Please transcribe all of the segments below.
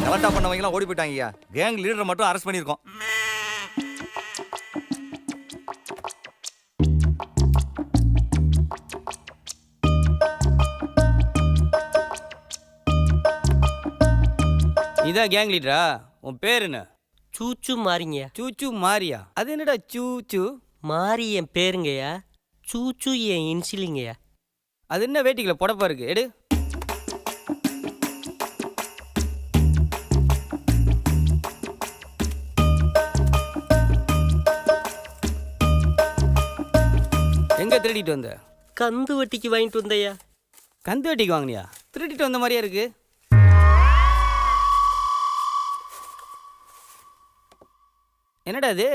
கலட்டா பண்ணவங்கலாம் ஓடி போயிட்டாங்கய்யா. கேங் லீடரை மட்டும் அரெஸ்ட் பண்ணியிருக்கோம். இதான் கேங் லீடரா? உன் பேர் என்ன? சூச்சு மாறிங்கயா. சூச்சு மாரியா? அது என்னடா சூச்சு மாறி என் பேருங்கய்யா, சூச்சு என் இன்சிலிங்கய்யா. அது என்ன வேட்டிக்கல புடப்பா இருக்கு? எடு. எங்க திருடிட்டு வந்த? கந்து வட்டிக்கு வாங்கிட்டு வந்தையா. கந்து வட்டிக்கு வாங்கினியா? திருடிட்டு வந்த மாதிரியா இருக்கு. என்னடா அது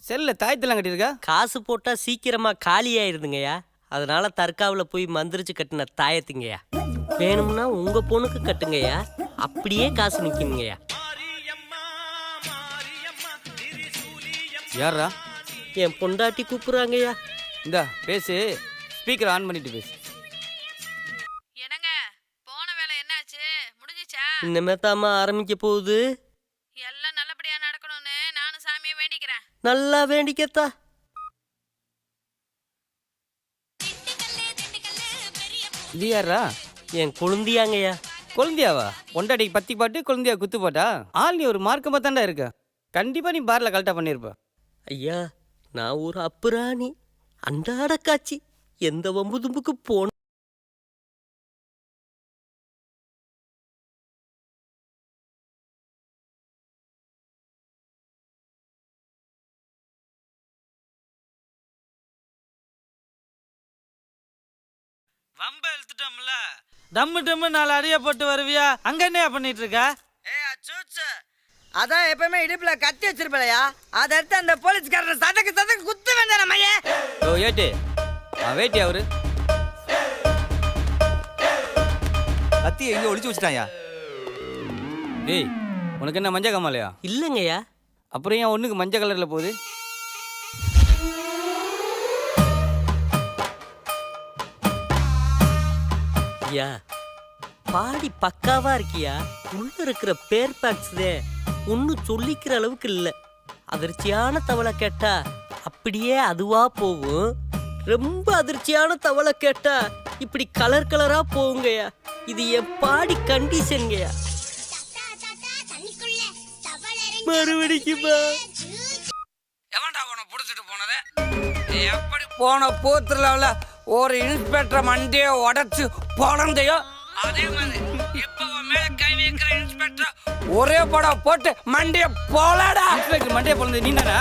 செல்ல தாயத்தெல்லாம் கட்டியிருக்கா? காசு போட்டா சீக்கிரமா காலி ஆயிருதுங்கய்யா, அதனால தற்காவில் போய் மந்திரிச்சு கட்டின தாயத்துங்கய்யா. வேணும்னா உங்க பொண்ணுக்கு கட்டுங்கய்யா, அப்படியே காசு நிற்குங்கய்யா. யாரா? என் பொண்டாட்டி கூப்பிடுறாங்கய்யா. இந்தா பேசு, ஸ்பீக்கர் ஆன் பண்ணிட்டு பேசு. என்னங்க போன வேலை என்னாச்சு? முடிஞ்சிச்சா? இனிமே தாமா ஆரம்பிக்க போகுது. எல்லாம் நல்லபடியா நடக்கணும்னு நானும் சாமியை வேண்டிக்கிறேன். நல்லா வேண்டிக்கத்தா. இது யாரா? என் குழந்தையாங்கய்யா. குழந்தையாவா? பொண்டாட்டிக்கு பத்தி பாட்டு, குழந்தையா குத்து பாட்டா? ஆள் நீ ஒரு மார்க்கமா தாண்டா இருக்க. கண்டிப்பா நீ பார்ல கலெக்டா பண்ணிருப்ப. ஐயா, நான் ஒரு அப்புராணி, அன்றாட காட்சி. எந்த வம்பு தும்புக்கு போன வம்ப இழுத்துட்டோம்ல, டம்மு டம்மு 4 அடியை போட்டு வருவியா? அங்க என்னையா பண்ணிட்டு இருக்க? அதான் எப்பவுமே இடுப்புல கத்தி வச்சிருப்பலையா, அதை எடுத்து அந்த போலீஸ்காரன் சதக்கு குத்து வேண்டாம் மைய. ஓ ஏட்டு வேட்டி அவரு கத்தி எங்க ஒளிச்சு வச்சுட்டாயா? டேய், உனக்கு என்ன மஞ்சள் காமாலையா? இல்லைங்கய்யா. அப்புறம் ஏன் ஒண்ணுக்கு மஞ்சள் கலர்ல போகுது? ஐயா, பாடி பக்காவா இருக்கியா. உள்ள இருக்கிற பேர் பேக்ஸ்தே ஒன்னும் சொல்லிக்கிற அளவுக்கு இல்ல. அதிர்ச்சியான தவளை கேட்டா அப்படியே அதுவா போகும். ரொம்ப அதிர்ச்சியான தவளை கேட்டா இப்படி கலர் கலரா போகுங்கய்யா. இது என் பாடி கண்டிஷன்ங்கய்யா. மறுபடிக்குமா? எவன்டா உன புடிச்சிட்டு போனதே? எப்படி போன போத்துல ஒரு இன்ஸ்பெக்டர் மண்டியை உடைச்சு போனதையோ அதே மாதிரி இப்ப மேல கை வைக்கிற இன்ஸ்பெக்டர் ஒரே படம் போட்டு மண்டியை போலாடா. மண்டையை பொழுது நீ தானா?